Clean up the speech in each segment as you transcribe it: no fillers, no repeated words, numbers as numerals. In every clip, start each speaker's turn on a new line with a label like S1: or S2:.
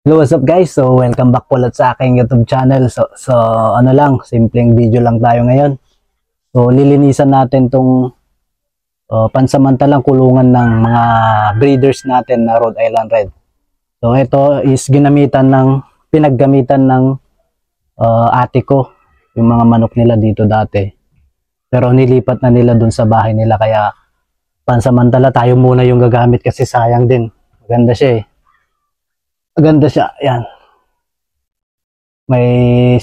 S1: Hello, what's up guys? So, welcome back ulit sa aking YouTube channel. So ano lang, simpleng video lang tayo ngayon. So, lilinisan natin tong pansamantalang kulungan ng mga breeders natin na Rhode Island Red. So, ito is pinaggamitan ng ate ko, yung mga manok nila dito dati. Pero nilipat na nila dun sa bahay nila, kaya pansamantala tayo muna yung gagamit kasi sayang din. Maganda siya eh. Maganda siya, yan. May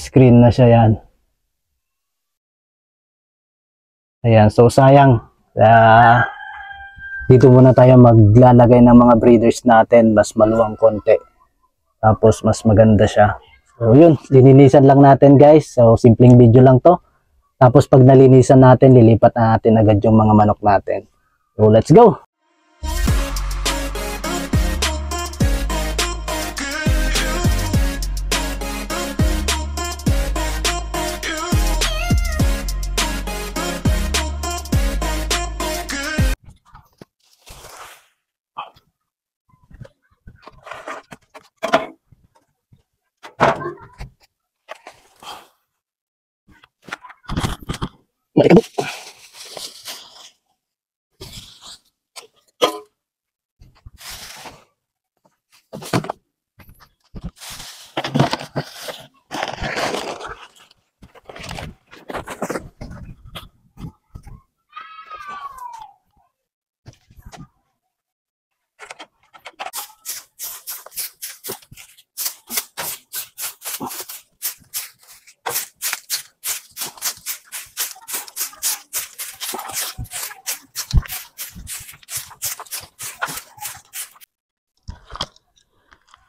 S1: screen na siya yan. Ayan, so sayang. Dito muna tayo maglalagay ng mga breeders natin, mas maluwang konti. Tapos mas maganda siya. So yun, lininisan lang natin guys. So simpleng video lang to. Tapos pag nalinisan natin, lilipat na natin agad yung mga manok natin. So let's go! Balik ka.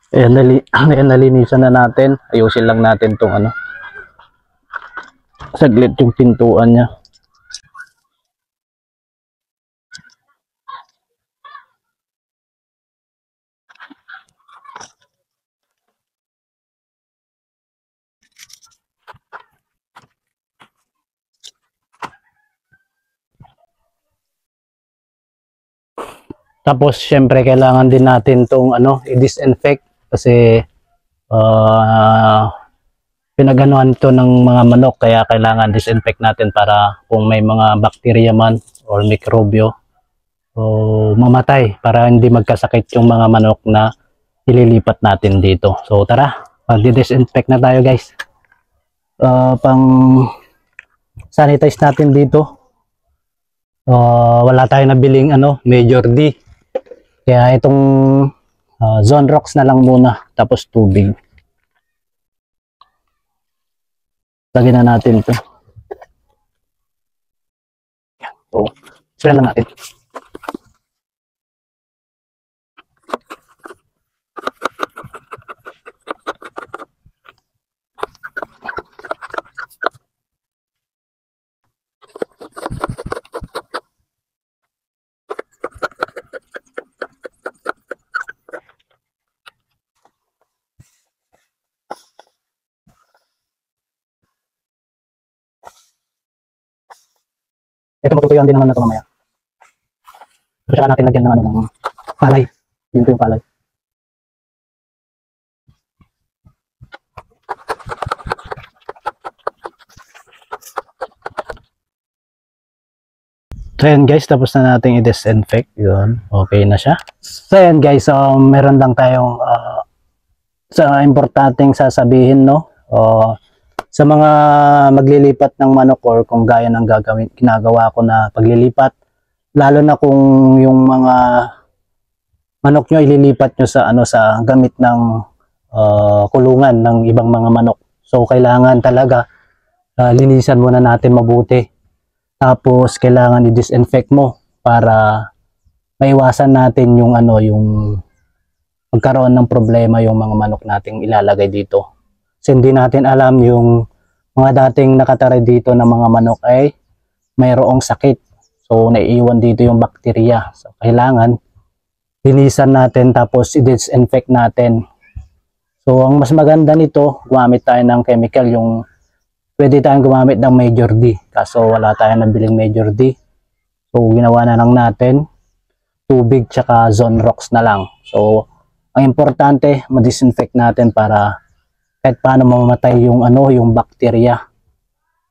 S1: Ayan, nalinisan na natin. Ayusin lang natin tong saglit yung pintuan niya. Tapos syempre kailangan din natin tong i-disinfect kasi pinaganuhan to ng mga manok, kaya kailangan disinfect natin para kung may mga bacteria man or mikrobyo o mamatay, para hindi magkasakit yung mga manok na ililipat natin dito. So tara, mag-disinfect na tayo guys. Pang sanitize natin dito. Wala tayong nabiling Major D. Kaya itong Zonrox na lang muna, tapos tubig. Lagyan na natin ito. So, sila lang natin. Ito matutuyuan din naman na ito mamaya. Saka natin lagyan ng ng palay. Dito yung palay. So yan guys, tapos na natin i-disinfect. Yun, okay na siya. So yan guys, meron lang tayong sa importanteng sasabihin, no? Sa mga maglilipat ng manok or kung gaya ng ginagawa ko na paglilipat, lalo na kung yung mga manok nyo ililipat nyo sa sa gamit ng kulungan ng ibang mga manok. So kailangan talaga linisan muna natin mabuti. Tapos kailangan i-disinfect mo para maiwasan natin yung yung magkaroon ng problema yung mga manok nating ilalagay dito. Kasi hindi natin alam yung mga dating nakatira dito na mga manok ay mayroong sakit. So naiiwan dito yung bakterya. So kailangan linisan natin tapos i-disinfect natin. So ang mas maganda nito, gumamit tayo ng chemical, yung pwede tayong gumamit ng Major D. Kaso wala tayong nabiling Major D. So ginawa na lang natin tubig tsaka Zonrox na lang. So ang importante, ma-disinfect natin para kahit paano mamamatay yung yung bacteria.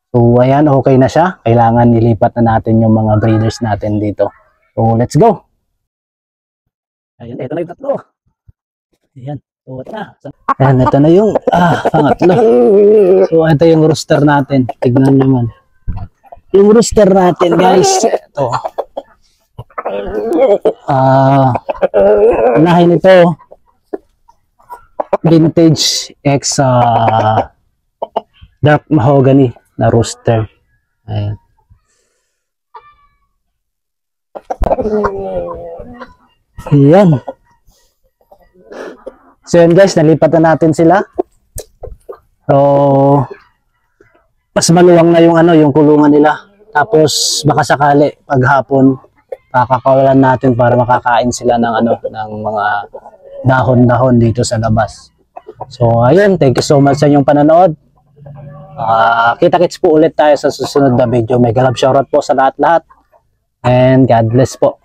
S1: So ayan, okay na siya. Kailangan ilipat na natin yung mga breeders natin dito. So let's go. Ayan, ito na yung tatlo. Ayan, so ito na. Ayan, ito na yung pangatlo. So ito yung rooster natin. Tignan nyo man. Yung rooster natin, guys. Ito. Unahin ito. Vintage X dark mahogany na rooster. Ayan. Ayan. So yun guys, nalipat na natin sila. So mas maluwang na yung yung kulungan nila. Tapos baka sakali paghapon pakakawalan natin para makakain sila ng ng mga dahon-dahon dito sa labas. So ayun, thank you so much sa inyong panonood. Kita-kits po ulit tayo sa susunod na video. Mega love shoutout po sa lahat-lahat. And God bless po.